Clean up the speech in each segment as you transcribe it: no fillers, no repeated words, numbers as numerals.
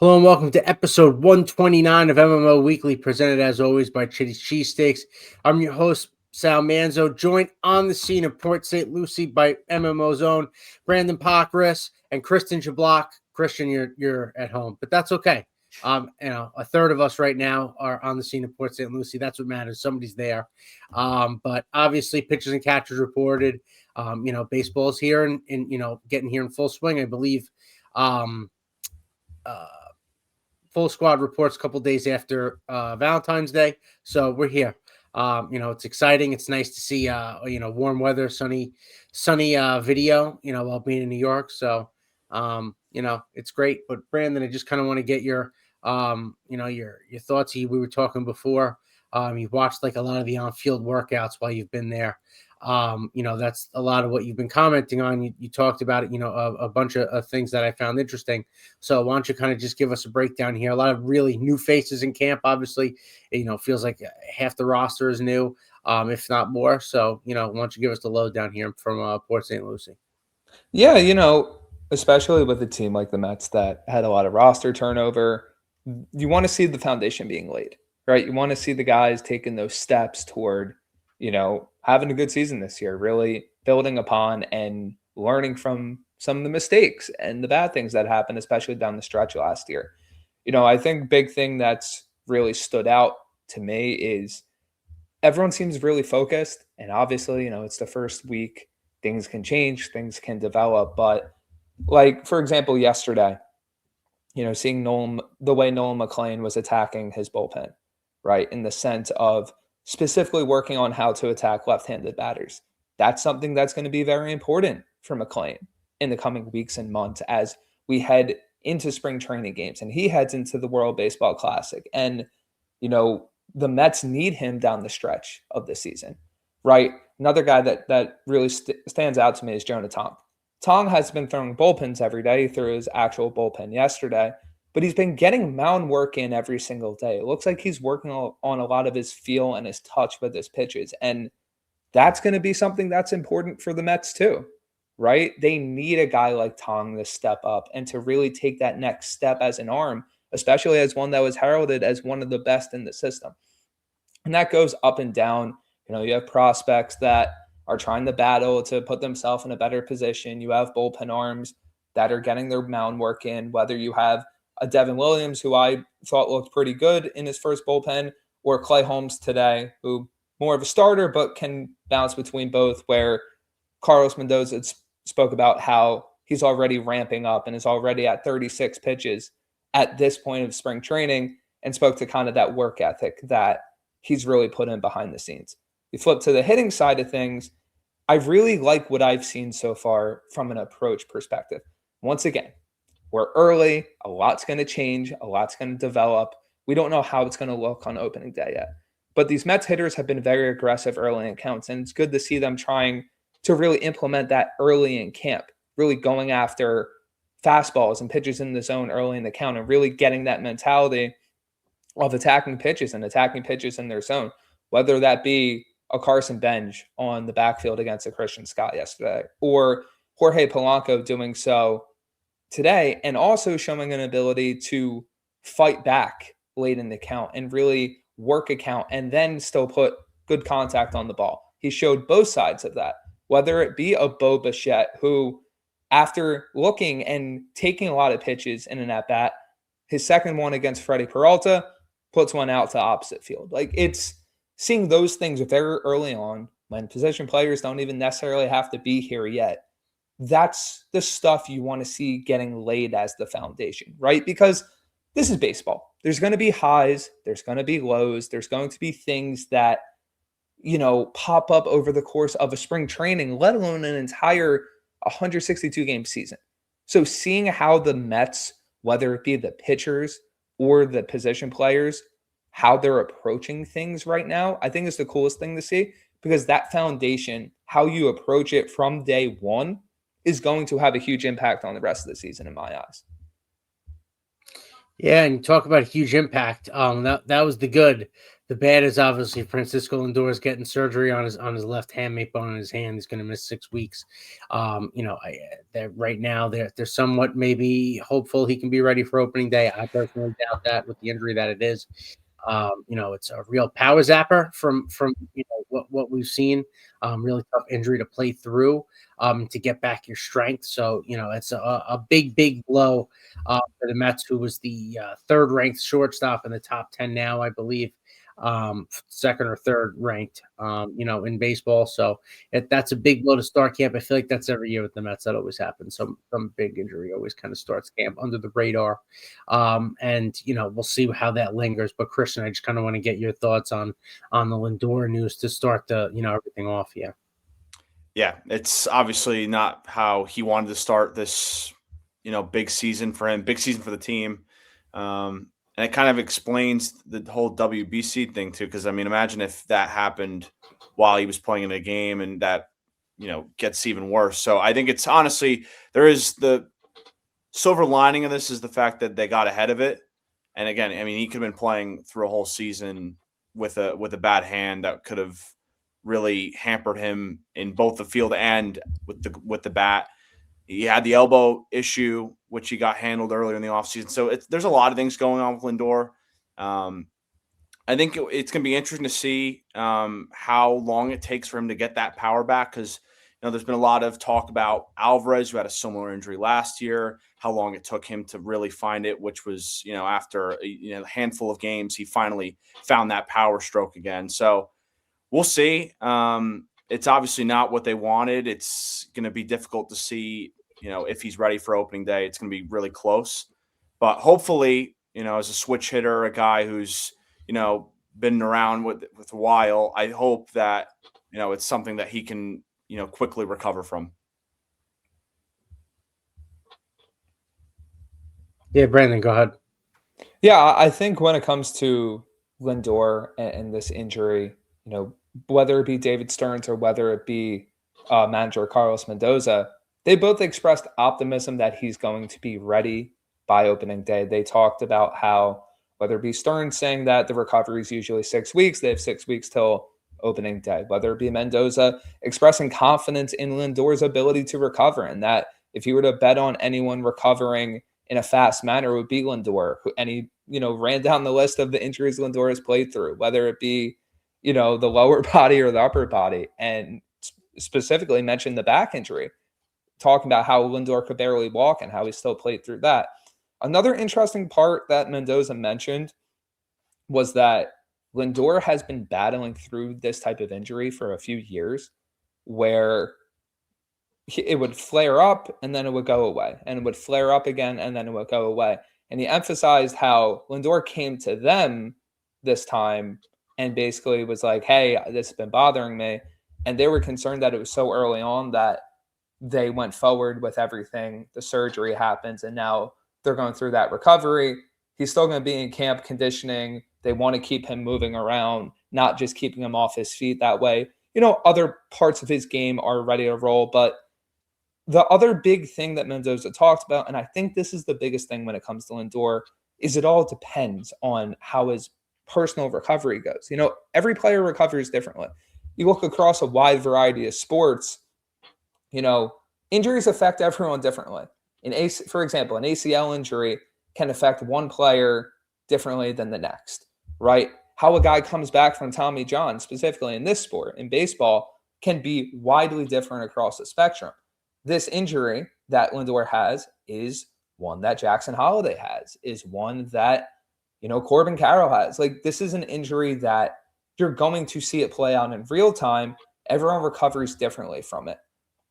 Hello and welcome to episode 129 of MMO Weekly, presented as always by Chitty's Cheesesteaks. I'm your host, Sal Manzo, joined on the scene of Port St. Lucie by MMO's own Brandyn Pokrass and Christian Jablock. Christian, you're at home, but that's okay. A third of us right now are on the scene of Port St. Lucie. That's what matters. Somebody's there. But obviously, pitchers and catchers reported. Baseball's here and getting here in full swing, I believe. Full squad reports a couple days after Valentine's Day. So we're here. It's exciting. It's nice to see, warm weather, sunny video, while being in New York. So, it's great. But Brandyn, I just kind of want to get your thoughts. We were talking before. You've watched like a lot of the on-field workouts while you've been there. That's a lot of what you've been commenting on. You talked about it, a bunch of things that I found interesting. So why don't you kind of just give us a breakdown here? A lot of really new faces in camp. Obviously, feels like half the roster is new, if not more. So, why don't you give us the lowdown here from Port St. Lucie? Yeah, especially with a team like the Mets that had a lot of roster turnover, you want to see the foundation being laid, right? You want to see the guys taking those steps toward, having a good season this year, really building upon and learning from some of the mistakes and the bad things that happened, especially down the stretch last year. I think big thing that's really stood out to me is everyone seems really focused. And obviously, it's the first week. Things can change, things can develop. But like, for example, yesterday, seeing the way Nolan McLean was attacking his bullpen, right? In the sense of specifically working on how to attack left-handed batters. That's something that's going to be very important for McLean in the coming weeks and months as we head into spring training games and he heads into the World Baseball Classic. And, the Mets need him down the stretch of the season, right? Another guy that really stands out to me is Jonah Tong. Tong has been throwing bullpens every day. He threw his actual bullpen yesterday, but he's been getting mound work in every single day. It looks like he's working on a lot of his feel and his touch with his pitches. And that's going to be something that's important for the Mets too, right? They need a guy like Tong to step up and to really take that next step as an arm, especially as one that was heralded as one of the best in the system. And that goes up and down. You have prospects that are trying to battle to put themselves in a better position. You have bullpen arms that are getting their mound work in, whether you have a Devin Williams, who I thought looked pretty good in his first bullpen, or Clay Holmes today, who more of a starter, but can bounce between both, where Carlos Mendoza spoke about how he's already ramping up and is already at 36 pitches at this point of spring training, and spoke to kind of that work ethic that he's really put in behind the scenes. You flip to the hitting side of things, I really like what I've seen so far from an approach perspective. Once again, we're early, a lot's going to change, a lot's going to develop. We don't know how it's going to look on opening day yet. But these Mets hitters have been very aggressive early in counts, and it's good to see them trying to really implement that early in camp, really going after fastballs and pitches in the zone early in the count and really getting that mentality of attacking pitches and attacking pitches in their zone, whether that be a Carson Bench on the backfield against a Christian Scott yesterday, or Jorge Polanco doing so today, and also showing an ability to fight back late in the count and really work a count and then still put good contact on the ball. He showed both sides of that, whether it be a Bo Bichette, who, after looking and taking a lot of pitches in an at-bat, his second one against Freddie Peralta puts one out to opposite field. Like, it's seeing those things very early on when position players don't even necessarily have to be here yet. That's the stuff you want to see getting laid as the foundation, right? Because this is baseball. There's going to be highs. There's going to be lows. There's going to be things that, pop up over the course of a spring training, let alone an entire 162 game season. So seeing how the Mets, whether it be the pitchers or the position players, how they're approaching things right now, I think is the coolest thing to see, because that foundation, how you approach it from day one, is going to have a huge impact on the rest of the season in my eyes. Yeah, and you talk about a huge impact. That was the good The bad is obviously Francisco Lindor is getting surgery on his left hamate bone in his hand. He's going to miss 6 weeks. Right now they're somewhat maybe hopeful he can be ready for opening day. I personally doubt that with the injury that it is. It's a real power zapper from what we've seen. Really tough injury to play through to get back your strength. So it's a big blow for the Mets, who was the third ranked shortstop in the top 10 now, I believe. Second or third ranked, in baseball. So that's a big blow to start camp. I feel like that's every year with the Mets. That always happens. Some big injury always kind of starts camp under the radar. And we'll see how that lingers. But Christian, I just kind of want to get your thoughts on the Lindor news to start the everything off. Yeah. Yeah, it's obviously not how he wanted to start this, big season for him, big season for the team. And it kind of explains the whole WBC thing too, because imagine if that happened while he was playing in a game, and that gets even worse. So I think it's honestly, there is the silver lining of this is the fact that they got ahead of it. And again, he could have been playing through a whole season with a bad hand that could have really hampered him in both the field and with the bat. He had the elbow issue, which he got handled earlier in the offseason. So there's a lot of things going on with Lindor. I think it's going to be interesting to see how long it takes for him to get that power back, because there's been a lot of talk about Alvarez, who had a similar injury last year, how long it took him to really find it, which was after a handful of games, he finally found that power stroke again. So we'll see. It's obviously not what they wanted. It's going to be difficult to see, if he's ready for opening day. It's going to be really close. But hopefully, as a switch hitter, a guy who's, been around with a while, I hope that, it's something that he can, quickly recover from. Yeah, Brandon, go ahead. Yeah, I think when it comes to Lindor and this injury, whether it be David Stearns or whether it be manager Carlos Mendoza, they both expressed optimism that he's going to be ready by opening day. They talked about how, whether it be Stearns saying that the recovery is usually 6 weeks, they have 6 weeks till opening day. Whether it be Mendoza expressing confidence in Lindor's ability to recover, and that if you were to bet on anyone recovering in a fast manner, it would be Lindor. And he, ran down the list of the injuries Lindor has played through, whether it be, the lower body or the upper body, and specifically mentioned the back injury, talking about how Lindor could barely walk and how he still played through that. Another interesting part that Mendoza mentioned was that Lindor has been battling through this type of injury for a few years, where it would flare up and then it would go away, and it would flare up again and then it would go away. And he emphasized how Lindor came to them this time and basically was like, hey, this has been bothering me. And they were concerned that it was so early on that they went forward with everything. The surgery happens, and now they're going through that recovery. He's still going to be in camp conditioning. They want to keep him moving around, not just keeping him off his feet that way. Other parts of his game are ready to roll. But the other big thing that Mendoza talked about, and I think this is the biggest thing when it comes to Lindor, is it all depends on how his personal recovery goes. Every player recovers differently. You look across a wide variety of sports, injuries affect everyone differently. For example, an ACL injury can affect one player differently than the next, right? How a guy comes back from Tommy John, specifically in this sport, in baseball, can be widely different across the spectrum. This injury that Lindor has is one that Jackson Holliday has, is one that, Corbin Carroll has. Like, this is an injury that you're going to see it play out in real time. Everyone recovers differently from it.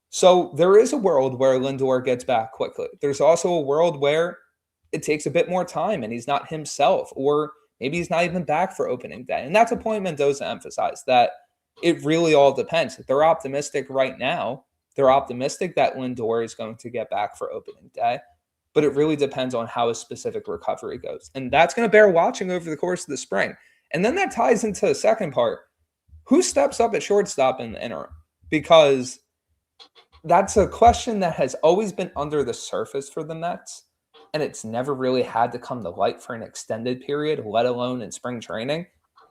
So there is a world where Lindor gets back quickly. There's also a world where it takes a bit more time and he's not himself, or maybe he's not even back for opening day. And that's a point Mendoza emphasized, that it really all depends. They're optimistic right now. They're optimistic that Lindor is going to get back for opening day, but it really depends on how his specific recovery goes. And that's going to bear watching over the course of the spring. And then that ties into the second part. Who steps up at shortstop in the interim? Because that's a question that has always been under the surface for the Mets, and it's never really had to come to light for an extended period, let alone in spring training.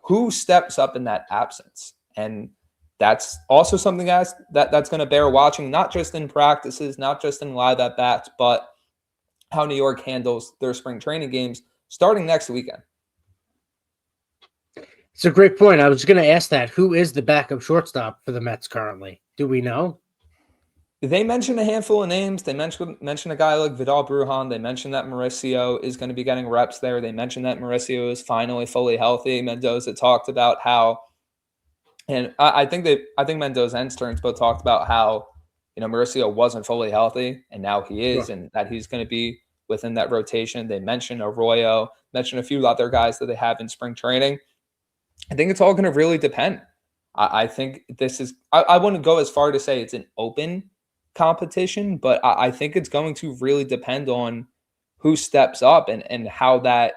who steps up in that absence? And that's also something that's going to bear watching, not just in practices, not just in live at-bats, but how New York handles their spring training games starting next weekend. It's a great point. I was going to ask that. Who is the backup shortstop for the Mets currently? Do we know? They mentioned a handful of names. They mentioned a guy like Vidal Brujan. They mentioned that Mauricio is going to be getting reps there. They mentioned that Mauricio is finally fully healthy. Mendoza talked about how, and I think Mendoza and Stearns both talked about how, Mauricio wasn't fully healthy, and now he is, and that he's going to be within that rotation. They mentioned Arroyo, mentioned a few other guys that they have in spring training. I think it's all going to really depend. I think this is – I wouldn't go as far to say it's an open competition, but I think it's going to really depend on who steps up and how the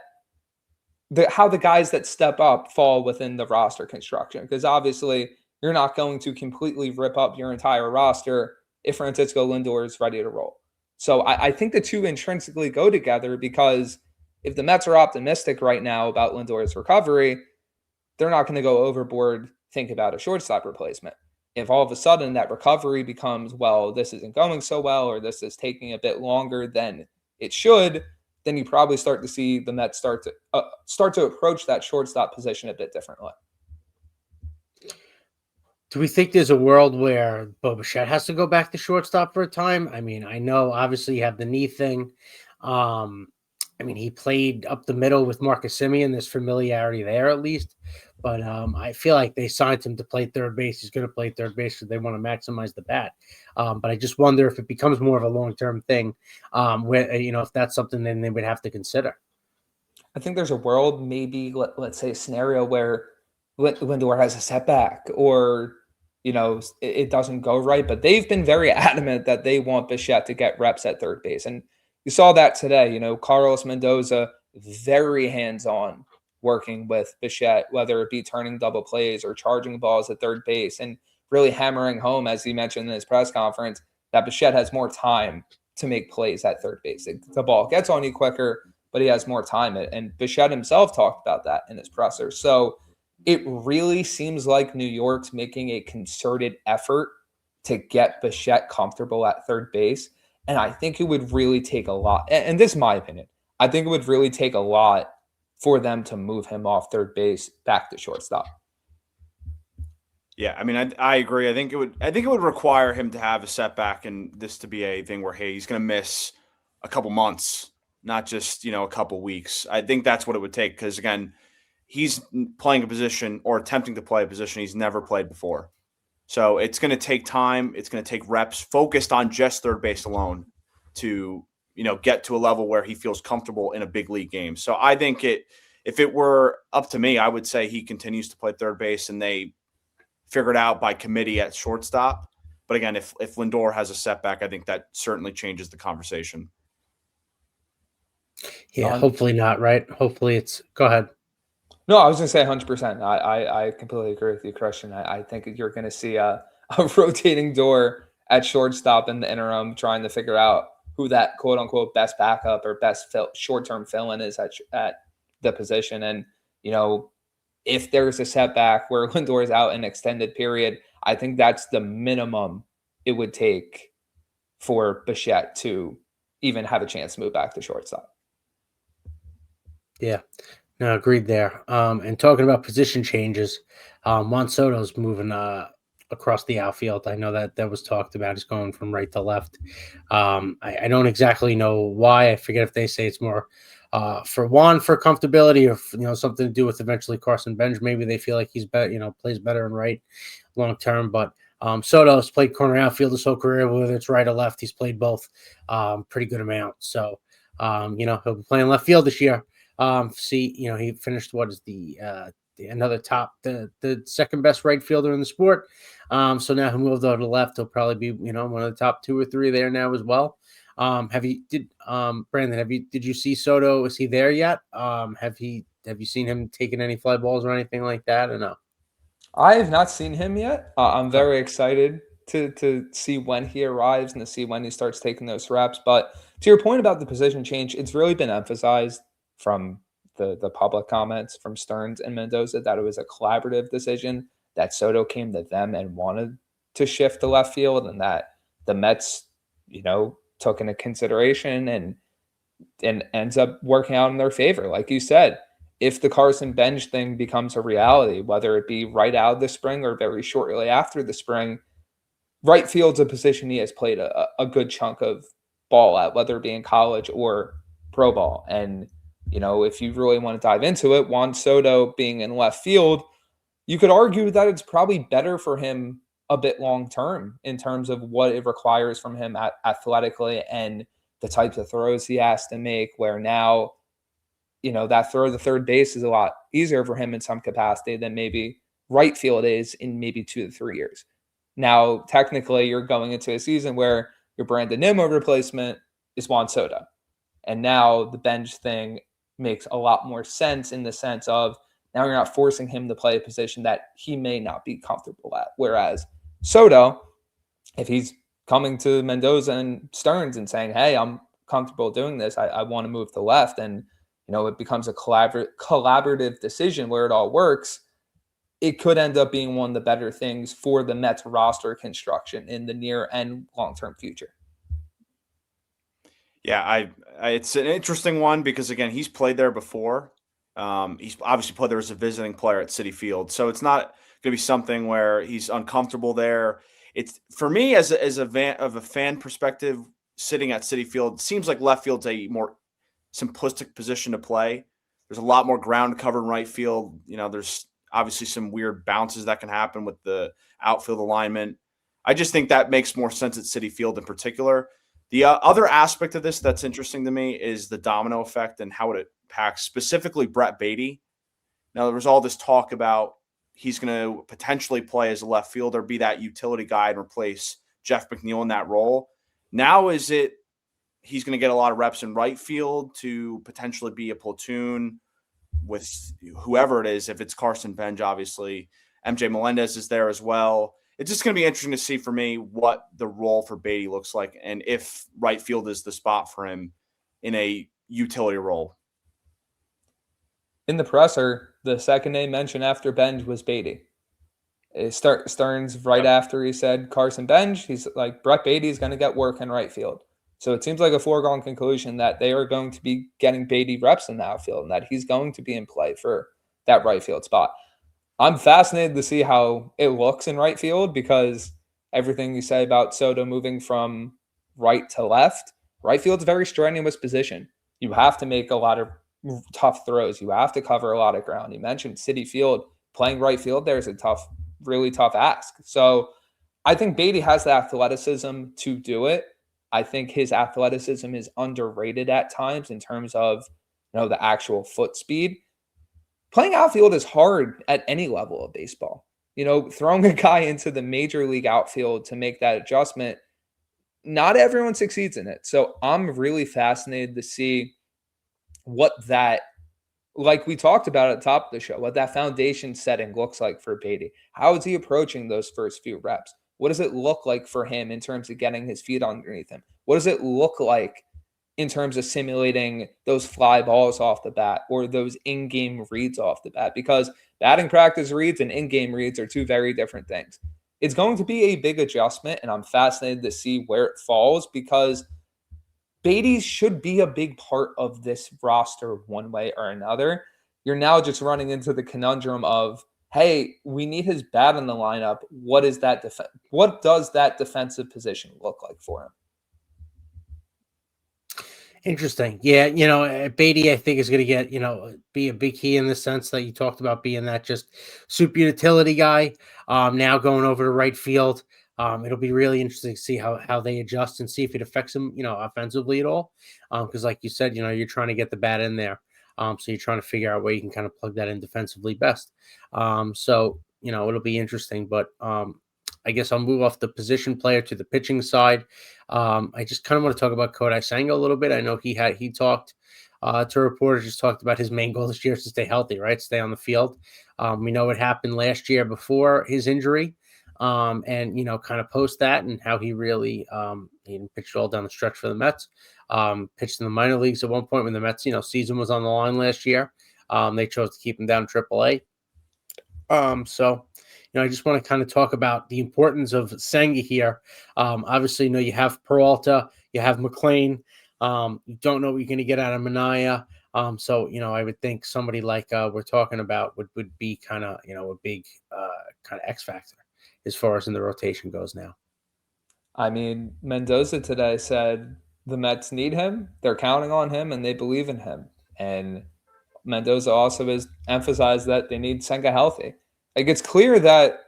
guys that step up fall within the roster construction. Because obviously you're not going to completely rip up your entire roster if Francisco Lindor is ready to roll. So I think the two intrinsically go together, because if the Mets are optimistic right now about Lindor's recovery, they're not going to go overboard thinking about a shortstop replacement. If all of a sudden that recovery becomes, well, this isn't going so well, or this is taking a bit longer than it should, then you probably start to see the Mets start to approach that shortstop position a bit differently. Do we think there's a world where Bo Bichette has to go back to shortstop for a time? I mean, I know obviously you have the knee thing. He played up the middle with Marcus Semien. There's familiarity there at least. But I feel like they signed him to play third base. He's going to play third base because they want to maximize the bat. But I just wonder if it becomes more of a long-term thing, where, if that's something then they would have to consider. I think there's a world, maybe let's say a scenario where Lindor has a setback, or it doesn't go right. But they've been very adamant that they want Bichette to get reps at third base, and you saw that today. Carlos Mendoza, very hands-on, working with Bichette, whether it be turning double plays or charging balls at third base, and really hammering home, as he mentioned in his press conference, that Bichette has more time to make plays at third base. The ball gets on you quicker, but he has more time. And Bichette himself talked about that in his presser. So it really seems like New York's making a concerted effort to get Bichette comfortable at third base. And I think it would really take a lot. And this is my opinion. I think it would really take a lot for them to move him off third base back to shortstop. Yeah, I agree. I think it would require him to have a setback, and this to be a thing where, hey, he's going to miss a couple months, not just, a couple weeks. I think that's what it would take, because again, he's playing a position, or attempting to play a position he's never played before. So it's going to take time. It's going to take reps focused on just third base alone to, get to a level where he feels comfortable in a big league game. So I think if it were up to me, I would say he continues to play third base and they figure it out by committee at shortstop. But again, if Lindor has a setback, I think that certainly changes the conversation. Yeah, hopefully not, right? Hopefully it's – go ahead. No, I was going to say 100%. I completely agree with you, Christian. I think you're going to see a rotating door at shortstop in the interim, trying to figure out who that quote-unquote best backup or best short-term fill-in is at the position. And, if there's a setback where Lindor is out an extended period, I think that's the minimum it would take for Bichette to even have a chance to move back to shortstop. Yeah. No, agreed there. And talking about position changes, Juan Soto's moving across the outfield. I know that was talked about. He's going from right to left. I don't exactly know why. I forget if they say it's more for Juan for comfortability, or something to do with eventually Carson Bench. Maybe they feel like he's better, plays better in right long term. But Soto's played corner outfield his whole career, whether it's right or left. He's played both pretty good amount. So he'll be playing left field this year. He finished the second best right fielder in the sport. So now he moved over to the left. He'll probably be, one of the top 2 or 3 there now as well. Brandon, did you see Soto? Is he there yet? Have you seen him taking any fly balls or anything like that, or no? I have not seen him yet. I'm very excited to see when he arrives and to see when he starts taking those reps. But to your point about the position change, it's really been emphasized from the public comments from Stearns and Mendoza that it was a collaborative decision, that Soto came to them and wanted to shift to left field, and that the Mets, took into consideration and ends up working out in their favor. Like you said, if the Carson Bench thing becomes a reality, whether it be right out of the spring or very shortly after the spring, right field's a position he has played a good chunk of ball at, whether it be in college or pro ball. And, if you really want to dive into it, Juan Soto being in left field, you could argue that it's probably better for him a bit long term in terms of what it requires from him athletically and the types of throws he has to make, where now, that throw to third base is a lot easier for him in some capacity than maybe right field is in maybe 2 to 3 years. Now, technically, you're going into a season where your Brandyn Nimmo replacement is Juan Soto. And now the bench thing makes a lot more sense in the sense of now you're not forcing him to play a position that he may not be comfortable at. Whereas Soto, if he's coming to Mendoza and Stearns and saying, hey, I'm comfortable doing this, I want to move to left, and it becomes a collaborative decision where it all works, it could end up being one of the better things for the Mets roster construction in the near and long-term future. Yeah, it's an interesting one because, again, he's played there before. He's obviously played there as a visiting player at Citi Field, so it's not going to be something where he's uncomfortable there. It's, for me, as a fan perspective, sitting at Citi Field, it seems like left field's a more simplistic position to play. There's a lot more ground cover in right field. There's obviously some weird bounces that can happen with the outfield alignment. I just think that makes more sense at Citi Field in particular. The other aspect of this that's interesting to me is the domino effect and how it impacts specifically Brett Baty. Now, there was all this talk about he's going to potentially play as a left fielder, be that utility guy and replace Jeff McNeil in that role. Now, is it he's going to get a lot of reps in right field to potentially be a platoon with whoever it is? If it's Carson Bench, obviously, MJ Melendez is there as well. It's just going to be interesting to see for me what the role for Baty looks like and if right field is the spot for him in a utility role. In the presser, the second name mentioned after Bench was Baty. Stearns, right after he said Carson Bench, he's like, Brett Baty is going to get work in right field. So it seems like a foregone conclusion that they are going to be getting Baty reps in the outfield and that he's going to be in play for that right field spot. I'm fascinated to see how it looks in right field because everything you say about Soto moving from right to left, right field's a very strenuous position. You have to make a lot of tough throws. You have to cover a lot of ground. You mentioned Citi Field. Playing right field there is a really tough ask. So I think Baty has the athleticism to do it. I think his athleticism is underrated at times in terms of the actual foot speed. Playing outfield is hard at any level of baseball. Throwing a guy into the major league outfield to make that adjustment, not everyone succeeds in it. So I'm really fascinated to see what that, like we talked about at the top of the show, what that foundation setting looks like for Baty. How is he approaching those first few reps? What does it look like for him in terms of getting his feet underneath him? What does it look like in terms of simulating those fly balls off the bat or those in-game reads off the bat? Because batting practice reads and in-game reads are two very different things. It's going to be a big adjustment, and I'm fascinated to see where it falls because Baty should be a big part of this roster one way or another. You're now just running into the conundrum of, hey, we need his bat in the lineup. What does that defensive position look like for him? Interesting. Yeah, Baty, I think, is going to get, be a big key in the sense that you talked about being that just super utility guy. Now going over to right field. It'll be really interesting to see how they adjust and see if it affects him, offensively at all. Because like you said, you're trying to get the bat in there. So you're trying to figure out where you can kind of plug that in defensively best. So it'll be interesting, but I guess I'll move off the position player to the pitching side. I just kind of want to talk about Kodai Senga a little bit. I know he talked to reporters, just talked about his main goal this year is to stay healthy, right? Stay on the field. We know what happened last year before his injury. and kind of post that and how he really he pitched all down the stretch for the Mets. Pitched in the minor leagues at one point when the Mets season was on the line last year. They chose to keep him down AAA. So I just want to kind of talk about the importance of Senga here. Obviously, you have Peralta, you have McLean. You don't know what you're going to get out of Minaya. So I would think somebody like we're talking about would be kind of a big kind of X factor as far as in the rotation goes now. I mean, Mendoza today said the Mets need him, they're counting on him, and they believe in him. And Mendoza also has emphasized that they need Senga healthy. Like, it's clear that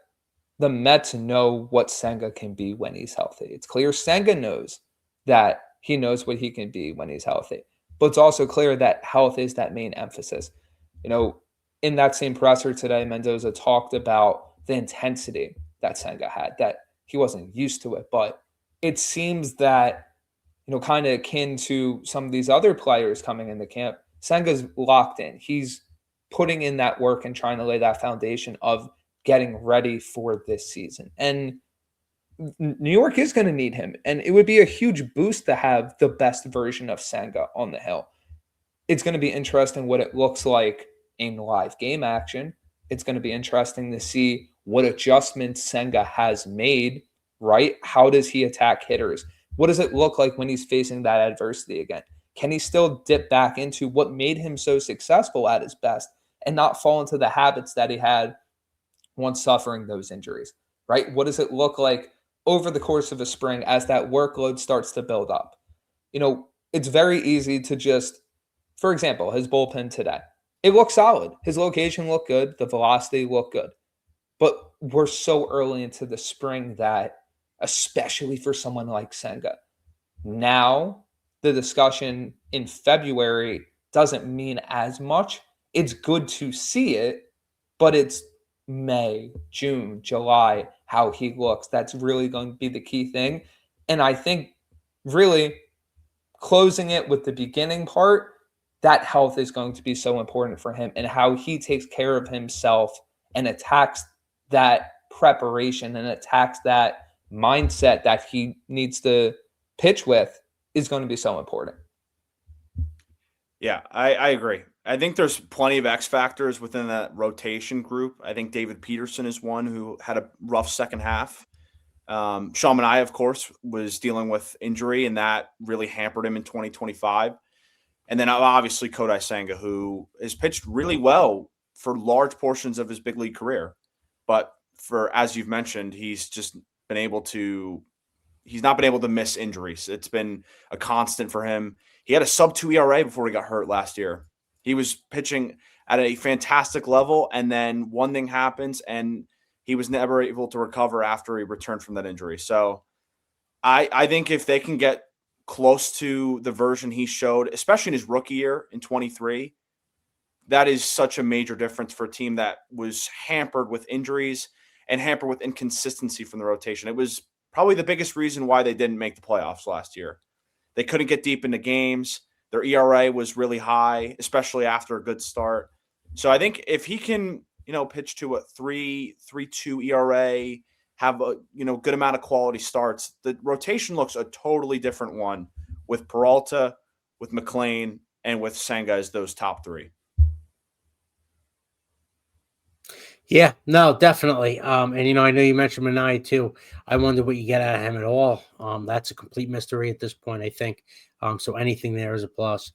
the Mets know what Senga can be when he's healthy. It's clear Senga knows that he knows what he can be when he's healthy. But it's also clear that health is that main emphasis. In that same presser today, Mendoza talked about the intensity that Senga had, that he wasn't used to it. But it seems that, kind of akin to some of these other players coming into camp, Senga's locked in. He's putting in that work and trying to lay that foundation of getting ready for this season. And New York is going to need him. And it would be a huge boost to have the best version of Senga on the hill. It's going to be interesting what it looks like in live game action. It's going to be interesting to see what adjustments Senga has made, right? How does he attack hitters? What does it look like when he's facing that adversity again? Can he still dip back into what made him so successful at his best and not fall into the habits that he had once suffering those injuries, right? What does it look like over the course of a spring as that workload starts to build up? It's very easy to just, for example, his bullpen today. It looked solid. His location looked good. The velocity looked good. But we're so early into the spring that, especially for someone like Senga, now the discussion in February doesn't mean as much. It's good to see it, but it's May, June, July, how he looks. That's really going to be the key thing. And I think really closing it with the beginning part, that health is going to be so important for him, and how he takes care of himself and attacks that preparation and attacks that mindset that he needs to pitch with is going to be so important. Yeah, I agree. I think there's plenty of X factors within that rotation group. I think David Peterson is one who had a rough second half. Sean Manaea, of course, was dealing with injury, and that really hampered him in 2025. And then obviously Kodai Senga, who has pitched really well for large portions of his big league career. But as you've mentioned, he's not been able to miss injuries. It's been a constant for him. He had a sub-2 ERA before he got hurt last year. He was pitching at a fantastic level, and then one thing happens, and he was never able to recover after he returned from that injury. So I think if they can get close to the version he showed, especially in his rookie year in 23, that is such a major difference for a team that was hampered with injuries and hampered with inconsistency from the rotation. It was probably the biggest reason why they didn't make the playoffs last year. They couldn't get deep into games. Their ERA was really high, especially after a good start. So I think if he can, pitch to a 3.32 ERA, have a good amount of quality starts, the rotation looks a totally different one with Peralta, with McLean, and with Senga as those top three. Yeah, no, definitely. And I know you mentioned Minaya too. I wonder what you get out of him at all. That's a complete mystery at this point, I think. So anything there is a plus.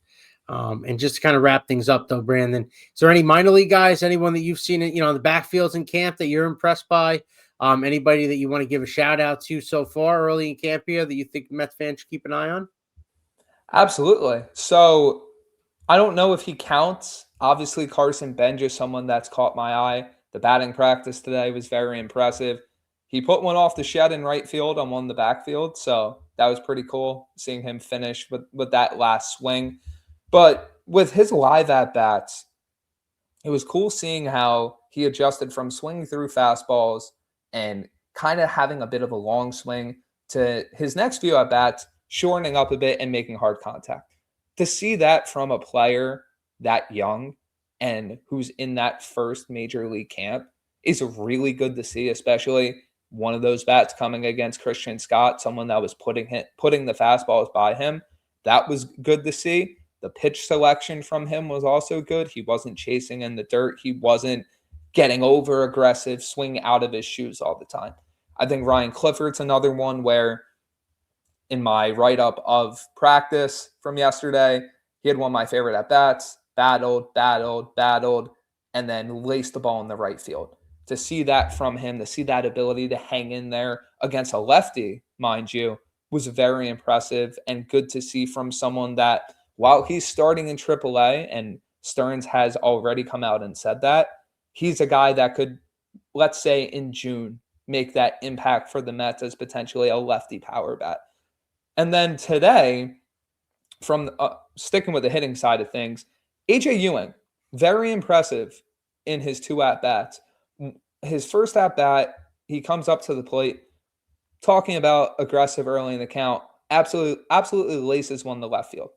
And just to kind of wrap things up though, Brandon, is there any minor league guys, anyone that you've seen in the backfields in camp that you're impressed by? Anybody that you want to give a shout out to so far early in camp here that you think Mets fans should keep an eye on? Absolutely. So I don't know if he counts. Obviously, Carson Benj is someone that's caught my eye. The batting practice today was very impressive. He put one off the shed in right field on one in the backfield, so that was pretty cool seeing him finish with that last swing. But with his live at-bats, it was cool seeing how he adjusted from swinging through fastballs and kind of having a bit of a long swing to his next few at-bats, shortening up a bit and making hard contact. To see that from a player that young and who's in that first major league camp is really good to see, especially one of those bats coming against Christian Scott, someone that was putting the fastballs by him. That was good to see. The pitch selection from him was also good. He wasn't chasing in the dirt. He wasn't getting over aggressive, swinging out of his shoes all the time. I think Ryan Clifford's another one where in my write-up of practice from yesterday, he had one of my favorite at-bats, battled, and then laced the ball in the right field. To see that from him, to see that ability to hang in there against a lefty, mind you, was very impressive and good to see from someone that, while he's starting in AAA, and Stearns has already come out and said that, he's a guy that could, let's say in June, make that impact for the Mets as potentially a lefty power bat. And then today, from sticking with the hitting side of things, AJ Ewing, very impressive in his 2 at-bats. His first at-bat, he comes up to the plate, talking about aggressive early in the count, absolutely laces one to left field.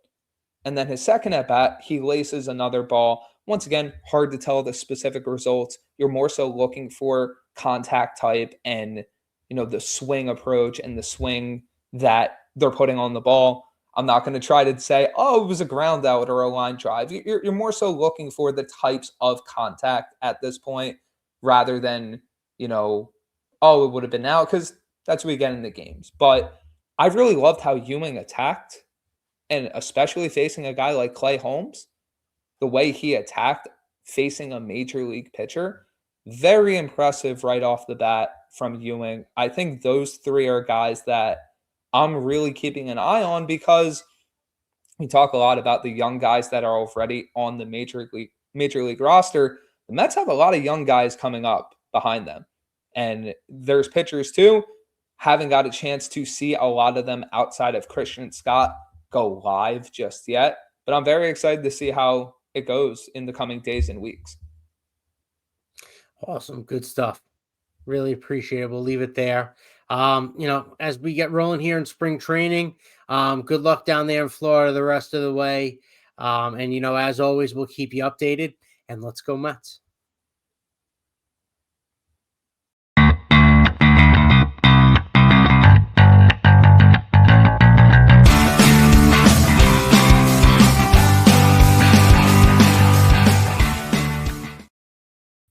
And then his second at-bat, he laces another ball. Once again, hard to tell the specific results. You're more so looking for contact type and, the swing approach and the swing that they're putting on the ball. I'm not going to try to say, it was a ground out or a line drive. You're more so looking for the types of contact at this point rather than, it would have been out, because that's what we get in the games. But I really loved how Ewing attacked, and especially facing a guy like Clay Holmes, the way he attacked facing a major league pitcher, very impressive right off the bat from Ewing. I think those 3 are guys that I'm really keeping an eye on, because we talk a lot about the young guys that are already on the major league roster. The Mets have a lot of young guys coming up behind them. And there's pitchers too. Haven't got a chance to see a lot of them outside of Christian Scott go live just yet. But I'm very excited to see how it goes in the coming days and weeks. Awesome. Good stuff. Really appreciate it. We'll leave it there. As we get rolling here in spring training, good luck down there in Florida the rest of the way. And as always, we'll keep you updated, and let's go Mets.